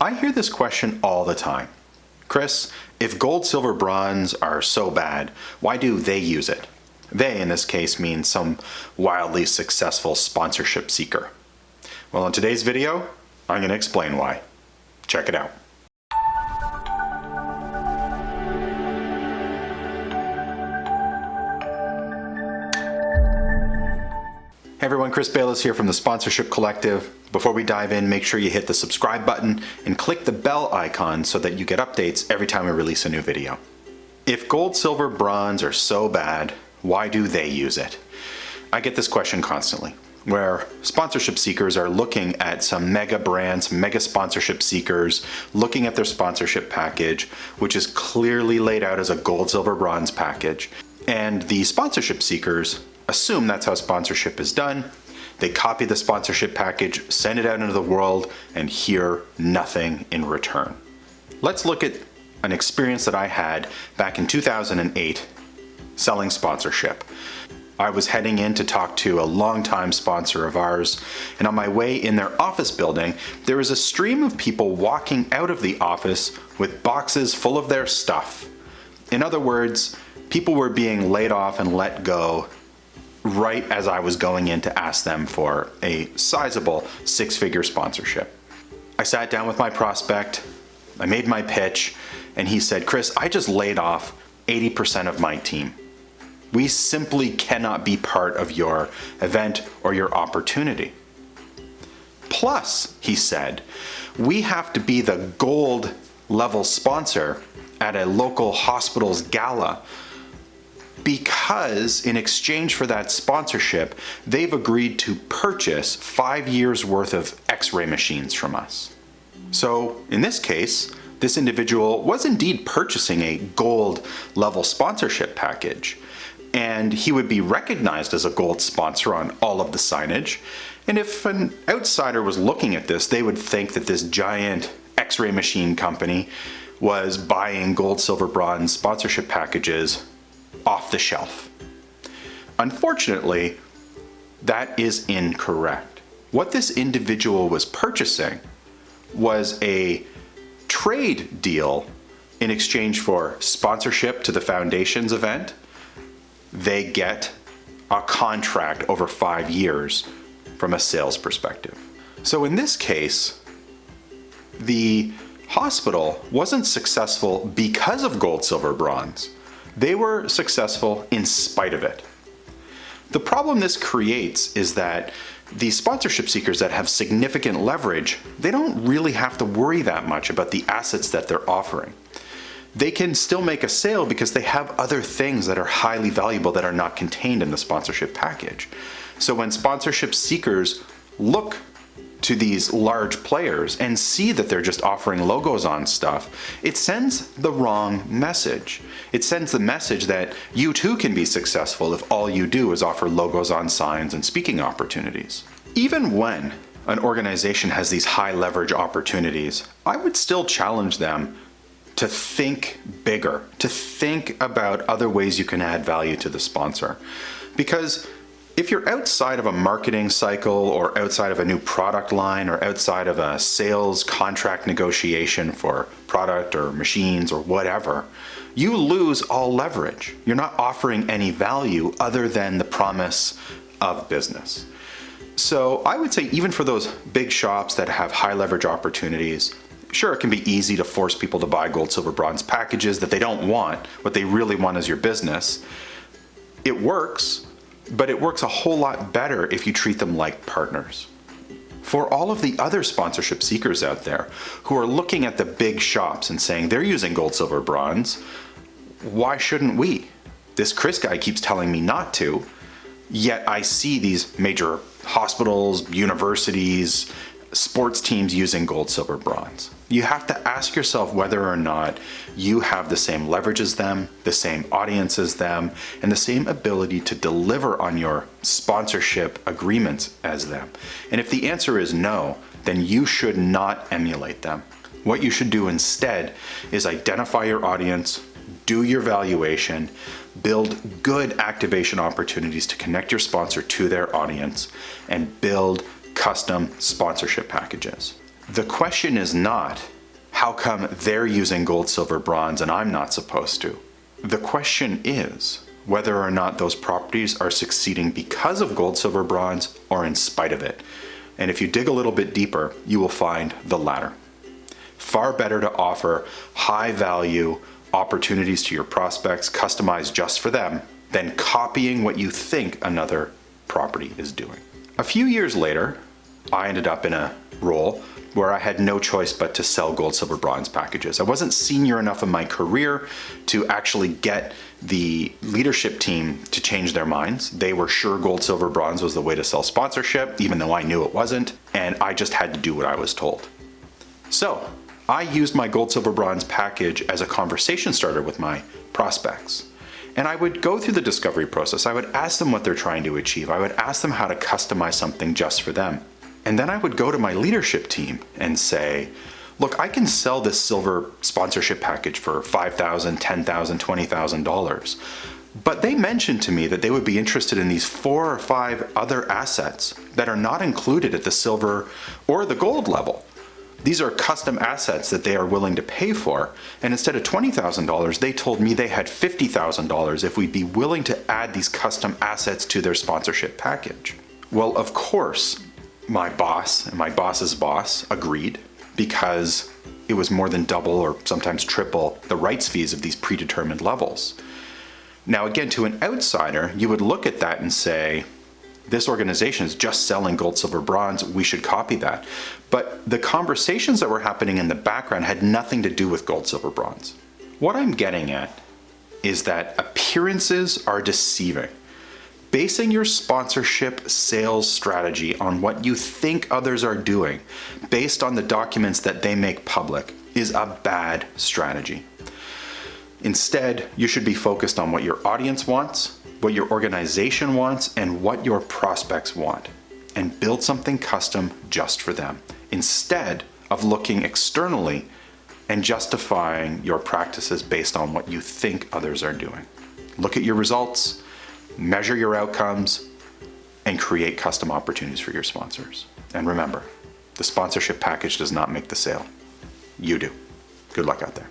I hear this question all the time. Chris, if gold, silver, bronze are so bad, why do they use it? They, in this case, means some wildly successful sponsorship seeker. Well, in today's video, I'm going to explain why. Check it out. Hey everyone, Chris Bayless here from the Sponsorship Collective. Before we dive in, make sure you hit the subscribe button and click the bell icon so that you get updates every time we release a new video. If gold, silver, bronze are so bad, why do they use it? I get this question constantly, where sponsorship seekers are looking at some mega brands, mega sponsorship seekers, looking at their sponsorship package, which is clearly laid out as a gold, silver, bronze package. And the sponsorship seekers assume that's how sponsorship is done. They copy the sponsorship package, send it out into the world, and hear nothing in return. Let's look at an experience that I had back in 2008 selling sponsorship. I was heading in to talk to a longtime sponsor of ours, and on my way in their office building, there was a stream of people walking out of the office with boxes full of their stuff. In other words, people were being laid off and let go right as I was going in to ask them for a sizable six-figure sponsorship. I sat down with my prospect, I made my pitch, and he said, "Chris, I just laid off 80% of my team. We simply cannot be part of your event or your opportunity. Plus," he said, "we have to be the gold level sponsor at a local hospital's gala, because in exchange for that sponsorship, they've agreed to purchase 5 years worth of X-ray machines from us." So in this case, this individual was indeed purchasing a gold level sponsorship package, and he would be recognized as a gold sponsor on all of the signage. And if an outsider was looking at this, they would think that this giant X-ray machine company was buying gold, silver, bronze sponsorship packages off the shelf. Unfortunately, that is incorrect. What this individual was purchasing was a trade deal in exchange for sponsorship to the foundation's event. They get a contract over 5 years from a sales perspective. So in this case, the hospital wasn't successful because of gold, silver, bronze. They were successful in spite of it. The problem this creates is that the sponsorship seekers that have significant leverage, they don't really have to worry that much about the assets that they're offering. They can still make a sale because they have other things that are highly valuable that are not contained in the sponsorship package. So when sponsorship seekers look to these large players and see that they're just offering logos on stuff, it sends the wrong message. It sends the message that you too can be successful if all you do is offer logos on signs and speaking opportunities. Even when an organization has these high leverage opportunities, I would still challenge them to think bigger, to think about other ways you can add value to the sponsor. Because if you're outside of a marketing cycle or outside of a new product line or outside of a sales contract negotiation for product or machines or whatever, you lose all leverage. You're not offering any value other than the promise of business. So I would say even for those big shops that have high leverage opportunities, sure, it can be easy to force people to buy gold, silver, bronze packages that they don't want. What they really want is your business. It works. But it works a whole lot better if you treat them like partners. For all of the other sponsorship seekers out there who are looking at the big shops and saying they're using gold, silver, bronze, why shouldn't we? This Chris guy keeps telling me not to, yet I see these major hospitals, universities, sports teams using gold, silver, bronze. You have to ask yourself whether or not you have the same leverage as them, the same audience as them, and the same ability to deliver on your sponsorship agreements as them. And if the answer is no, then you should not emulate them. What you should do instead is identify your audience, do your valuation, build good activation opportunities to connect your sponsor to their audience, and build custom sponsorship packages. The question is not How come they're using gold, silver, bronze and I'm not supposed to? The question is whether or not those properties are succeeding because of gold, silver, bronze or in spite of it. And if you dig a little bit deeper, you will find the latter. Far better to offer high value opportunities to your prospects customized just for them than copying what you think another property is doing. A few years later, I ended up in a role where I had no choice but to sell gold, silver, bronze packages. I wasn't senior enough in my career to actually get the leadership team to change their minds. They were sure gold, silver, bronze was the way to sell sponsorship, even though I knew it wasn't, and I just had to do what I was told. So I used my gold, silver, bronze package as a conversation starter with my prospects. And I would go through the discovery process. I would ask them what they're trying to achieve. I would ask them how to customize something just for them. And then I would go to my leadership team and say, look, I can sell this silver sponsorship package for $5,000, $10,000, $20,000. But they mentioned to me that they would be interested in these 4 or 5 other assets that are not included at the silver or the gold level. These are custom assets that they are willing to pay for. And instead of $20,000, they told me they had $50,000 if we'd be willing to add these custom assets to their sponsorship package. Well, of course, my boss and my boss's boss agreed because it was more than double or sometimes triple the rights fees of these predetermined levels. Now, again, to an outsider, you would look at that and say, this organization is just selling gold, silver, bronze, we should copy that. But the conversations that were happening in the background had nothing to do with gold, silver, bronze. What I'm getting at is that appearances are deceiving. Basing your sponsorship sales strategy on what you think others are doing based on the documents that they make public is a bad strategy. Instead, you should be focused on what your audience wants, what your organization wants, and what your prospects want, and build something custom just for them, instead of looking externally and justifying your practices based on what you think others are doing. Look at your results, measure your outcomes, and create custom opportunities for your sponsors. And remember, the sponsorship package does not make the sale. You do. Good luck out there.